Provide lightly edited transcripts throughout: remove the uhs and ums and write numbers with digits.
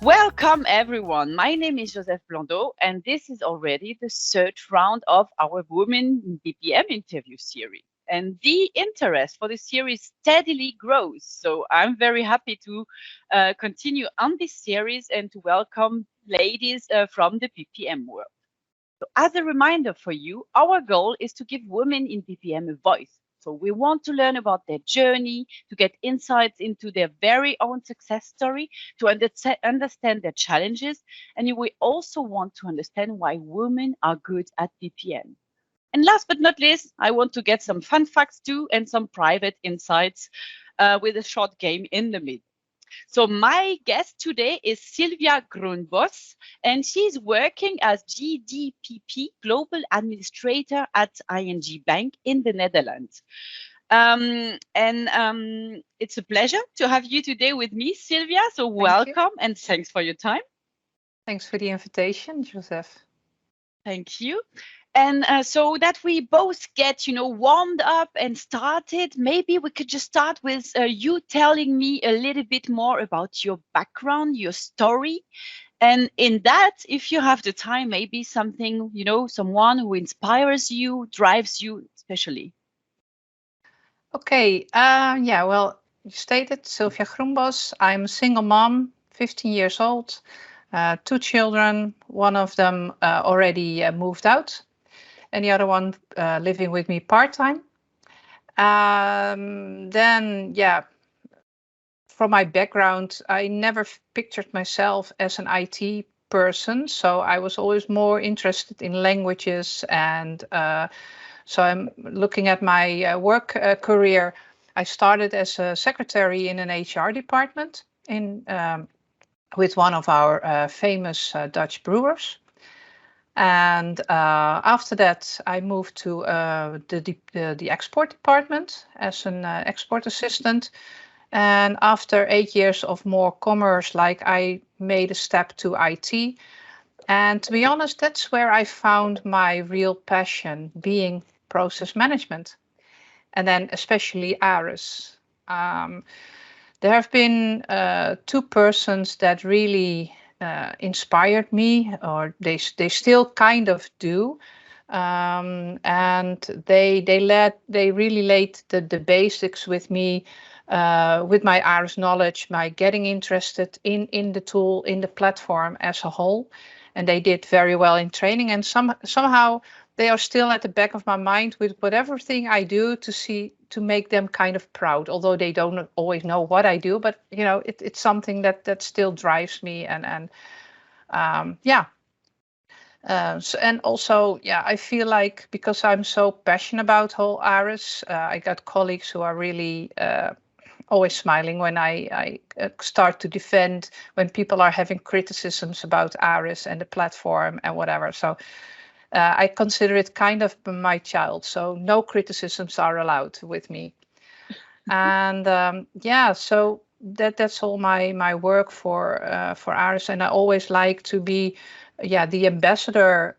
Welcome everyone. My name is Joseph Blondeau, and this is already the third round of our Women in BPM interview series. And the interest for the series steadily grows. So I'm very happy to continue on this series and to welcome ladies from the BPM world. So as a reminder for you, our goal is to give women in BPM a voice. So we want to learn about their journey, to get insights into their very own success story, to understand their challenges, and we also want to understand why women are good at BPM. And last but not least, I want to get some fun facts too and some private insights with a short game in the middle. So my guest today is Sylvia Groenbos, and she's working as GDPP Global Administrator at ING Bank in the Netherlands. It's a pleasure to have you today with me, Sylvia. So welcome and thanks for your time. Thanks for the invitation, Joseph. Thank you. And so that we both get, warmed up and started, maybe we could just start with you telling me a little bit more about your background, your story. And in that, if you have the time, maybe something, someone who inspires you, drives you, especially. Okay. Well, you stated Sylvia Groenbos. I'm a single mom, 15 years old, 2 children. One of them already moved out, and the other one living with me part-time. From my background, I never pictured myself as an IT person, so I was always more interested in languages. And so I'm looking at my work career. I started as a secretary in an HR department with one of our famous Dutch brewers. And after that, I moved to the export department as an export assistant. And after 8 years of more commerce, I made a step to IT. And to be honest, that's where I found my real passion, being process management. And then especially ARIS. There have been 2 persons that really inspired me, or they still kind of do. And they really laid the basics with me, with my ARIS knowledge, my getting interested in the tool, in the platform as a whole. And they did very well in training, and somehow they are still at the back of my mind with whatever thing I do to make them kind of proud, although they don't always know what I do, but it's something that still drives me. And I feel like, because I'm so passionate about whole ARIS, I got colleagues who are really always smiling when I start to defend when people are having criticisms about ARIS and the platform and whatever. So I consider it kind of my child. So no criticisms are allowed with me. And so that's all my work for ARIS. And I always like to be the ambassador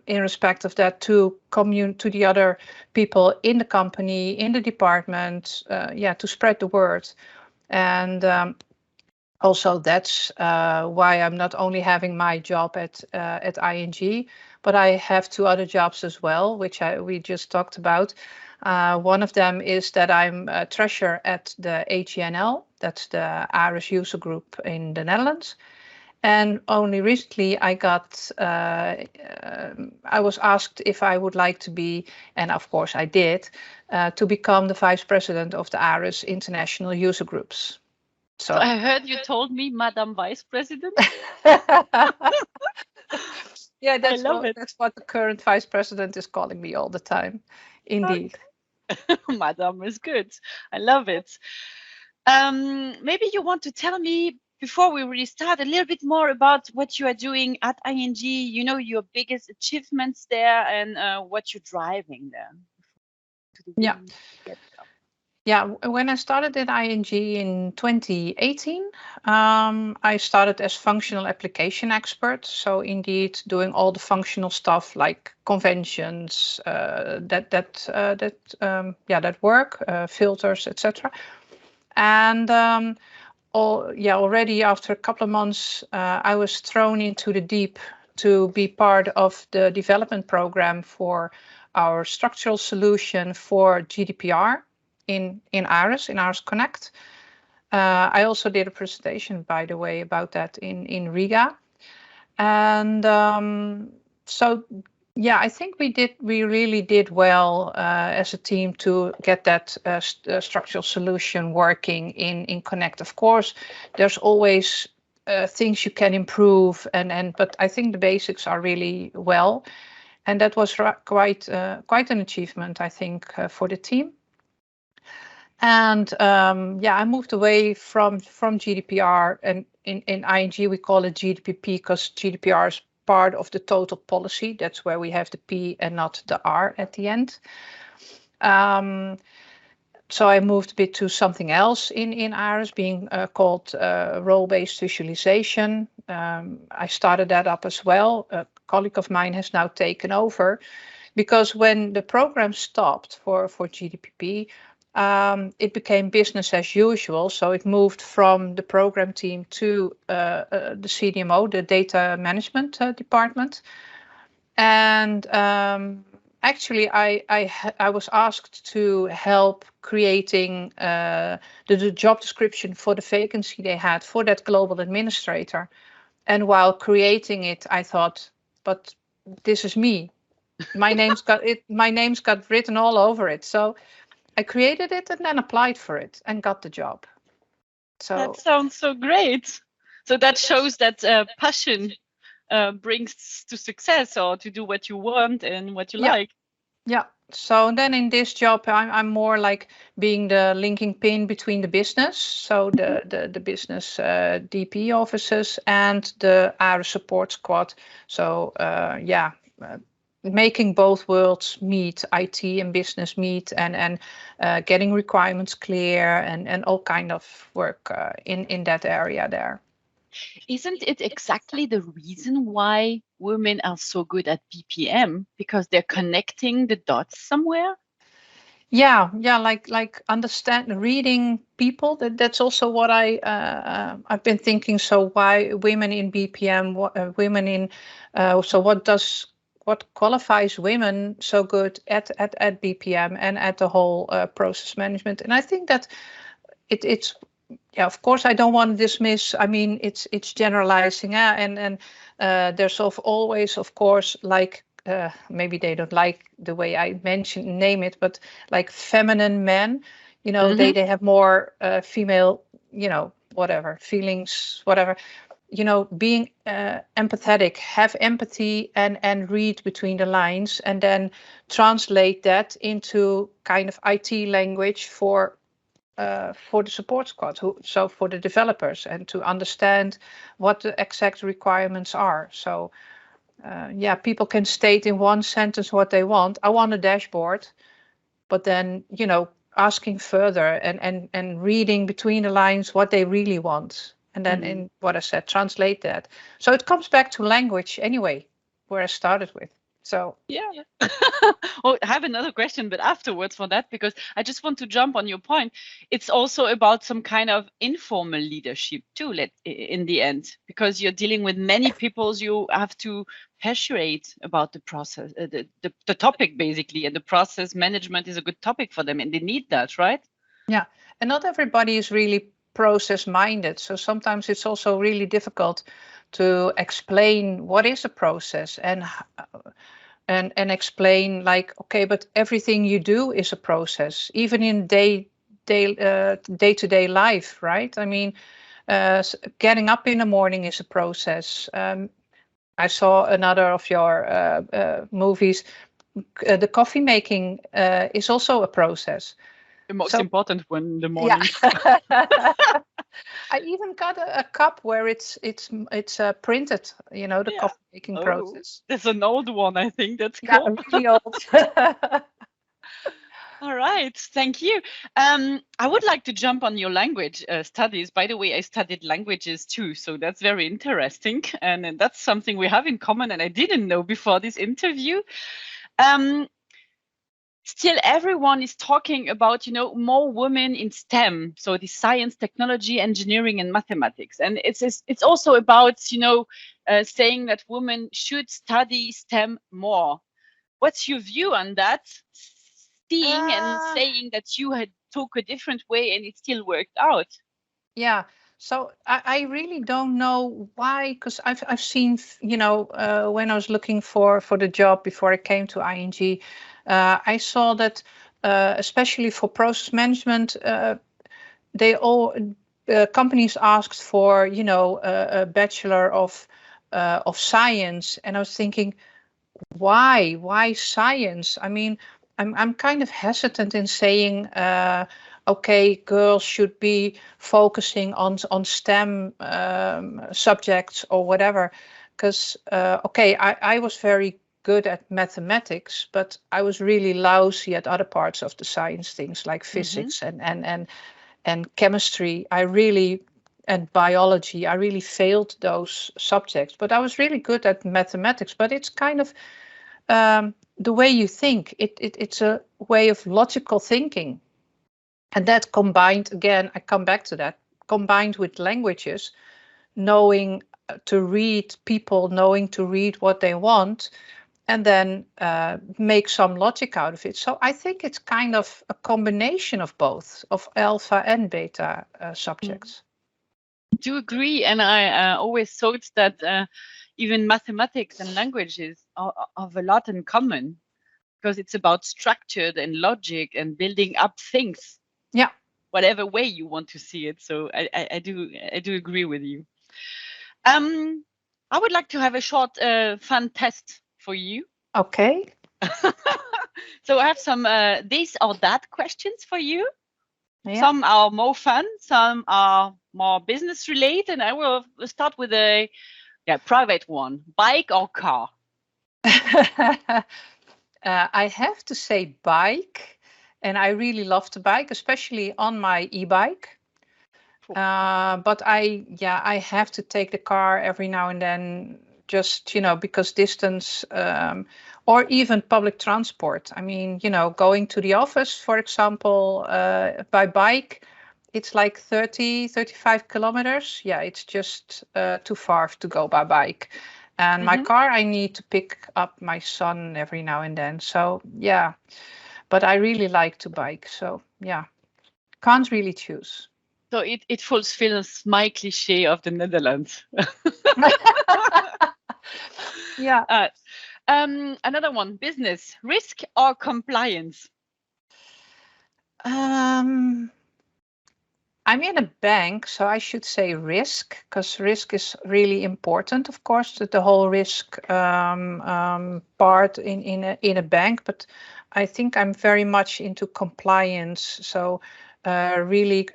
in respect of that, to the other people in the company, in the department, to spread the word. And also that's why I'm not only having my job at ING, but I have 2 other jobs as well, which we just talked about. One of them is that I'm a treasurer at the AGNL, that's the ARIS user group in the Netherlands. And only recently I was asked if I would like to be, and of course I did, to become the vice president of the ARIS international user groups. So I heard you told me, Madam Vice President. Yeah, that's what the current vice president is calling me all the time. Indeed. Okay. Madam is good. I love it. Maybe you want to tell me, before we really start, a little bit more about what you are doing at ING, your biggest achievements there, and what you're driving there. Yeah. Yeah, when I started at ING in 2018, I started as functional application expert. So indeed, doing all the functional stuff like conventions, that work, filters, etc. And already after a couple of months, I was thrown into the deep to be part of the development program for our structural solution for GDPR in Iris Connect. I also did a presentation, by the way, about that in Riga. And so, yeah, I think we really did well as a team to get that structural solution working in Connect. Of course, there's always things you can improve, but I think the basics are really well. And that was quite an achievement, I think, for the team. And I moved away from GDPR, and in ING we call it GDPP because GDPR is part of the total policy. That's where we have the P and not the R at the end. So I moved a bit to something else in Iris, being called role-based visualization. I started that up as well. A colleague of mine has now taken over, because when the program stopped for GDPP, it became business as usual. So it moved from the program team to the CDMO, the data management department. And actually, I was asked to help creating the job description for the vacancy they had for that global administrator. And while creating it, I thought, but this is me. My name's got written all over it. So I created it and then applied for it and got the job. So that sounds so great. So that shows that passion brings to success, or to do what you want and what you like. Yeah. So then in this job, I'm more like being the linking pin between the business, so the business DP offices and the ARA support squad. So making both worlds meet, IT and business meet, and getting requirements clear and all kind of work in that area there. Isn't it exactly the reason why women are so good at BPM? Because they're connecting the dots somewhere? Yeah, like understand reading people. That's also what I've been thinking. So why women in BPM? Women in so what qualifies women so good at BPM and at the whole process management? And I think that it's yeah. Of course, I don't want to dismiss. I mean, it's generalizing, and there's always, of course, like. Maybe they don't like the way I name it, but like feminine men, they have more female, whatever feelings, whatever, being empathetic, have empathy, and read between the lines, and then translate that into kind of IT language for the support squad, so for the developers, and to understand what the exact requirements are. So people can state in one sentence what they want. I want a dashboard, but then, asking further and reading between the lines what they really want. And then in what I said, translate that. So it comes back to language anyway, where I started with. So yeah. Oh, I have another question, but afterwards for that, because I just want to jump on your point. It's also about some kind of informal leadership too, in the end, because you're dealing with many people. You have to persuade about the process, the topic basically, and the process management is a good topic for them, and they need that, right? Yeah, and not everybody is really process minded. So sometimes it's also really difficult to explain what is a process and explain, like, okay, but everything you do is a process, even in day-to-day life, right? I mean, getting up in the morning is a process. I saw another of your movies. The coffee making is also a process. The most important one in the morning. Yeah. I even got a cup where it's printed, the coffee making process. That's an old one, I think. That's cool. Yeah, really old. All right, thank you. I would like to jump on your language studies. By the way, I studied languages too, so that's very interesting, and that's something we have in common, and I didn't know before this interview. Still, everyone is talking about, more women in STEM, so the science, technology, engineering, and mathematics, and it's also about, saying that women should study STEM more. What's your view on that? Seeing and Uh, saying that you had took a different way and it still worked out. yeah. So I really don't know why, because I've seen, when I was looking for the job before I came to ING, I saw that especially for process management, they all companies asked for, a bachelor of science, and I was thinking, why science? I mean, I'm kind of hesitant in saying, okay, girls should be focusing on STEM subjects or whatever, because okay, I was very good at mathematics, but I was really lousy at other parts of the science things like physics and chemistry. And biology, I really failed those subjects, but I was really good at mathematics. But it's kind of the way you think. It's a way of logical thinking. And that combined, again, I come back to that, combined with languages, knowing to read people, knowing to read what they want, and then make some logic out of it. So I think it's kind of a combination of both, of alpha and beta subjects. I do agree, and I always thought that even mathematics and languages have a lot in common, because it's about structure and logic and building up things. Yeah. Whatever way you want to see it. So I do agree with you. I would like to have a short fun test for you. Okay. So I have some this or that questions for you. Yeah. Some are more fun, some are more business related, and I will start with a private one. Bike or car? I have to say bike, and I really love to bike, especially on my e-bike. Cool. But I have to take the car every now and then, just, because distance, or even public transport. I mean, going to the office, for example, by bike, it's like 35 kilometers. Yeah, it's just too far to go by bike. And my car, I need to pick up my son every now and then. So yeah, but I really like to bike. So yeah, can't really choose. So it fulfills my cliche of the Netherlands. Yeah. Another one, business, risk or compliance? I'm in a bank, so I should say risk, because risk is really important, of course, the whole risk part in a bank. But I think I'm very much into compliance. So really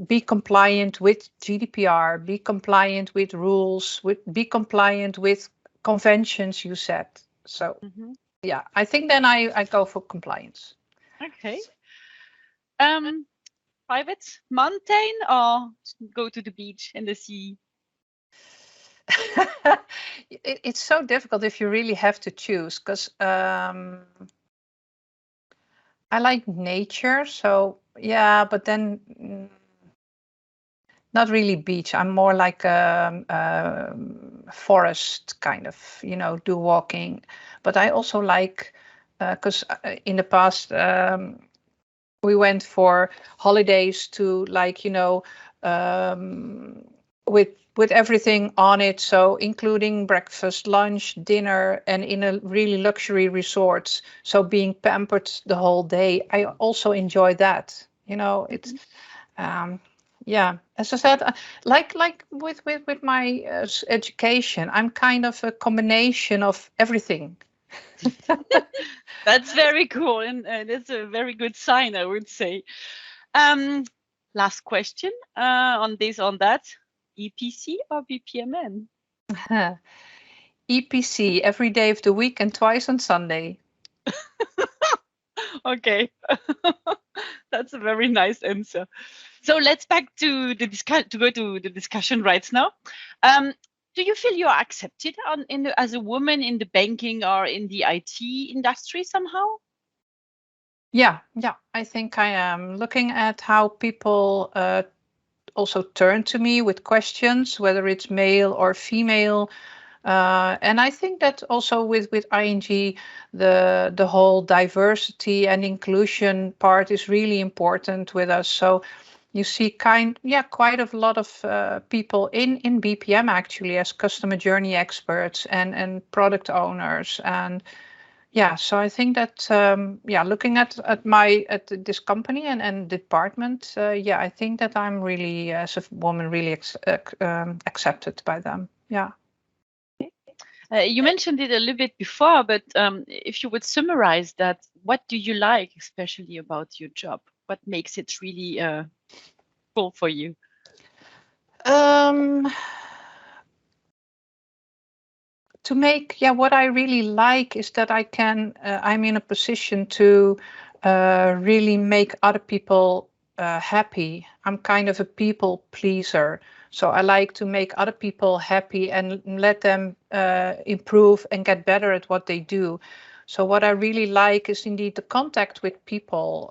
be compliant with GDPR, be compliant with rules, be compliant with conventions you set. So yeah, I think then I go for compliance. Okay. Private, mountain or go to the beach and the sea? It's so difficult if you really have to choose, because I like nature. So yeah, but then not really beach. I'm more like a forest kind of, do walking. But I also like, because in the past we went for holidays to, like, with everything on it, so including breakfast, lunch, dinner, and in a really luxury resort, so being pampered the whole day. I also enjoy that. It's yeah, as I said, like with my education, I'm kind of a combination of everything. That's very cool, and that's a very good sign, I would say. Last question on this, on that. EPC or BPMN? EPC every day of the week and twice on Sunday. Okay. That's a very nice answer. So let's back to the discussion right now. Do you feel you're accepted as a woman in the banking or in the IT industry somehow? Yeah, I think I am. Looking at how people also turn to me with questions, whether it's male or female. And I think that also with ING, the whole diversity and inclusion part is really important with us. So you see quite a lot of people in BPM actually as customer journey experts and product owners. And yeah, so I think that looking at this company and department, I think that I'm really as a woman really accepted by them. Yeah. You mentioned it a little bit before, but if you would summarize that, what do you like especially about your job? What makes it really cool for you? To make, what I really like is that I'm in a position to really make other people happy. I'm kind of a people pleaser. So I like to make other people happy and let them improve and get better at what they do. So what I really like is indeed the contact with people.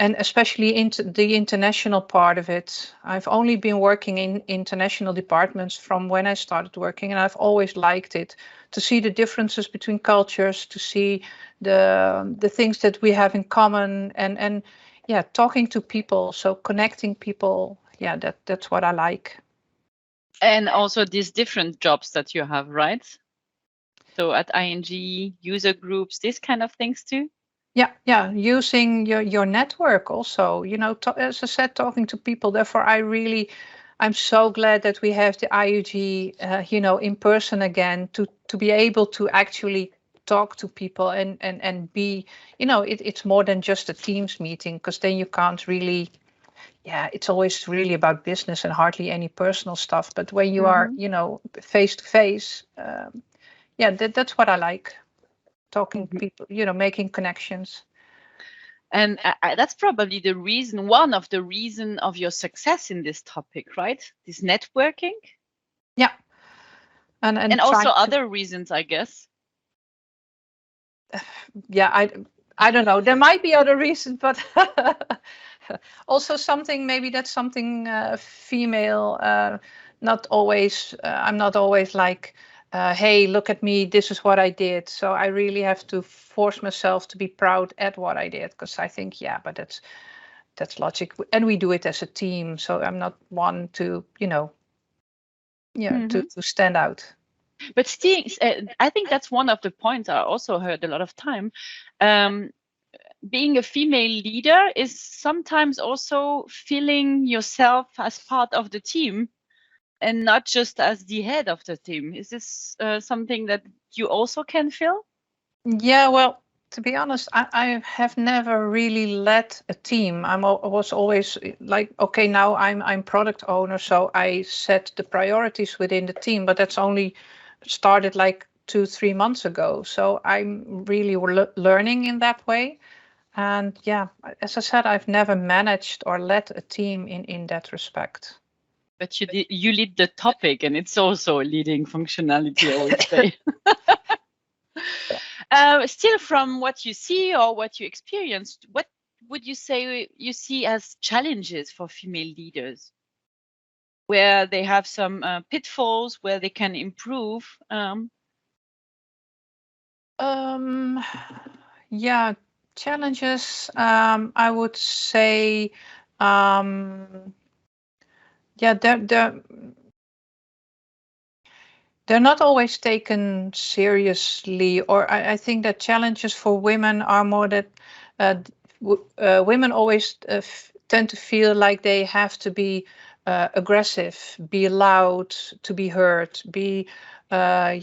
And especially into the international part of it. I've only been working in international departments from when I started working, and I've always liked it to see the differences between cultures, to see the things that we have in common, and talking to people, so connecting people. Yeah, that's what I like. And also these different jobs that you have, right? So at ING, user groups, these kind of things too. Yeah, using your network also, as I said, talking to people. Therefore, I'm so glad that we have the IUG, in person again to be able to actually talk to people and be, it's more than just a Teams meeting, because then you can't really, it's always really about business and hardly any personal stuff. But when you are, face to face, that's what I like. Talking to people, making connections. And that's probably one of the reason of your success in this topic, right? This networking. Yeah. And also other reasons, I guess. Yeah, I don't know. There might be other reasons, but also maybe that's something female. Not always. I'm not always like, hey, look at me. This is what I did. So I really have to force myself to be proud at what I did, because I think, but that's logic, and we do it as a team. So I'm not one to, to stand out. But still, I think that's one of the points I also heard a lot of time. Being a female leader is sometimes also feeling yourself as part of the team and not just as the head of the team. Is this something that you also can feel? Yeah, well, to be honest, I have never really led a team. I was always like, okay, now I'm product owner, so I set the priorities within the team, but that's only started like 2-3 months ago. So I'm really learning in that way. And yeah, as I said, I've never managed or led a team in that respect. But you lead the topic, and it's also a leading functionality, I would say. Still, from what you see or what you experienced, what would you say you see as challenges for female leaders, where they have some pitfalls, where they can improve? Yeah, challenges. I would say, they're not always taken seriously, or I think that challenges for women are more that women always tend to feel like they have to be aggressive, be loud to be heard, be, I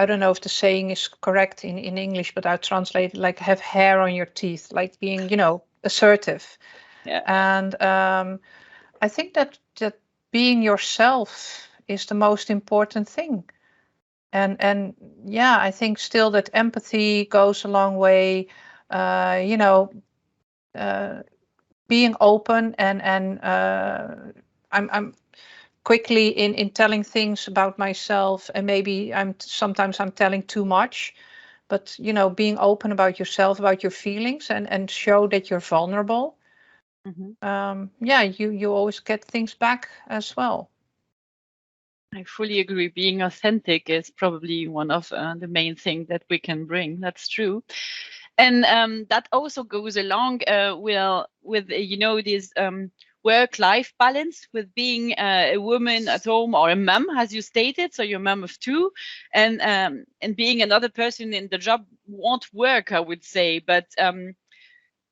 don't know if the saying is correct in English, but I translate like have hair on your teeth, like being, assertive. Yeah. And I think that being yourself is the most important thing. And yeah, I think still that empathy goes a long way. You know, being open and I'm quickly in telling things about myself, and maybe sometimes I'm telling too much. But you know, being open about yourself, about your feelings, and show that you're vulnerable. Yeah, you always get things back as well. I fully agree. Being authentic is probably one of the main things that we can bring. That's true. And that also goes along with this work-life balance with being a woman at home or a mom, as you stated. So you're a mom of two, and being another person in the job won't work, I would say. But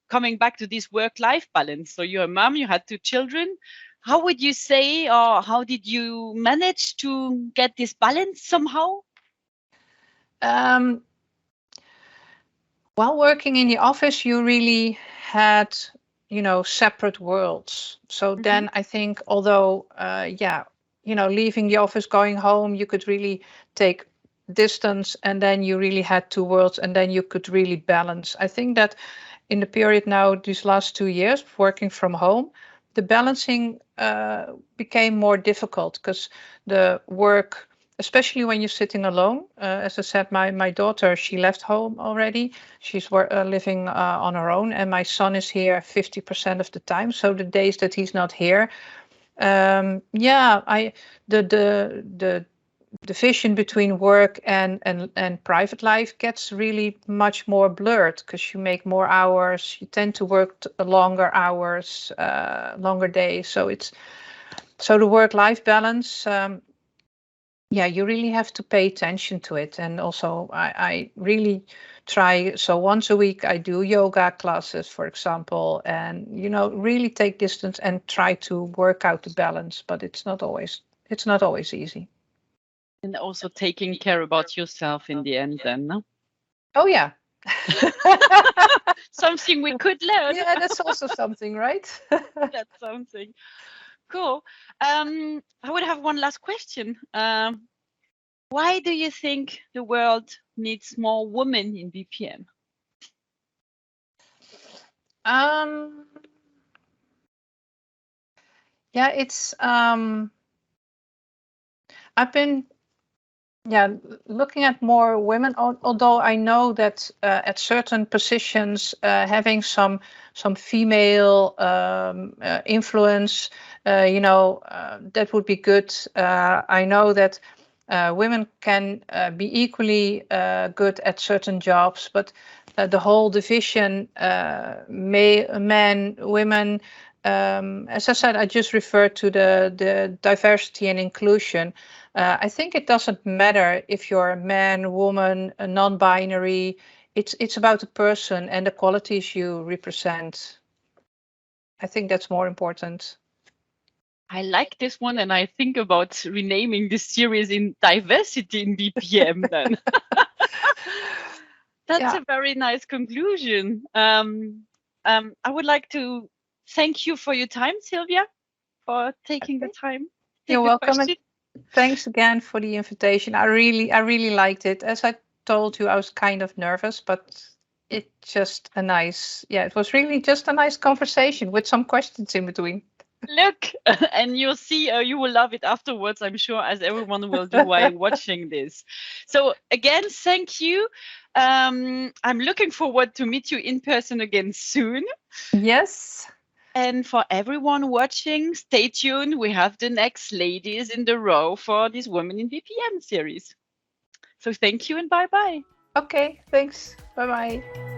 coming back to this work-life balance, so you're a mom, you had two children. How would you say, or how did you manage to get this balance somehow? While working in the office, you really had, you know, separate worlds. So then I think, although, yeah, you know, leaving the office, going home, you could really take distance, and then you really had two worlds, and then you could really balance. I think that in the period now, these last 2 years working from home, the balancing became more difficult because the work, especially when you're sitting alone. As I said, my daughter, she left home already. She's living on her own, and my son is here 50% of the time. So the days that he's not here, yeah, the division between work and private life gets really much more blurred because you make more hours, you tend to work longer hours, longer days. So the work-life balance, yeah, you really have to pay attention to it. And also I really try, so once a week I do yoga classes, for example, and you know, really take distance and try to work out the balance, but it's not always easy. And also taking care about yourself in the end then, no? Oh yeah. Something we could learn. Yeah, that's also something, right? That's something. Cool. I would have one last question. Why do you think the world needs more women in BPM? Yeah, it's I've been looking at more women, although I know that at certain positions, having some female influence, you know, that would be good. I know that women can be equally good at certain jobs, but the whole division, men, women, as I said, I just referred to the diversity and inclusion. I think it doesn't matter if you're a man, woman, a non-binary. It's about the person and the qualities you represent. I think that's more important. I like this one, and I think about renaming this series in Diversity in BPM then. That's a very nice conclusion. I would like to thank you for your time, Sylvia, for taking the time. You're welcome. And thanks again for the invitation. I really liked it. As I told you, I was kind of nervous, but it was really just a nice conversation with some questions in between. Look, and you'll see, you will love it afterwards, I'm sure, as everyone will do while watching this. So again, thank you. I'm looking forward to meet you in person again soon. Yes. And for everyone watching, stay tuned. We have the next ladies in the row for this Women in BPM series. So thank you and bye-bye. Okay, thanks. Bye-bye.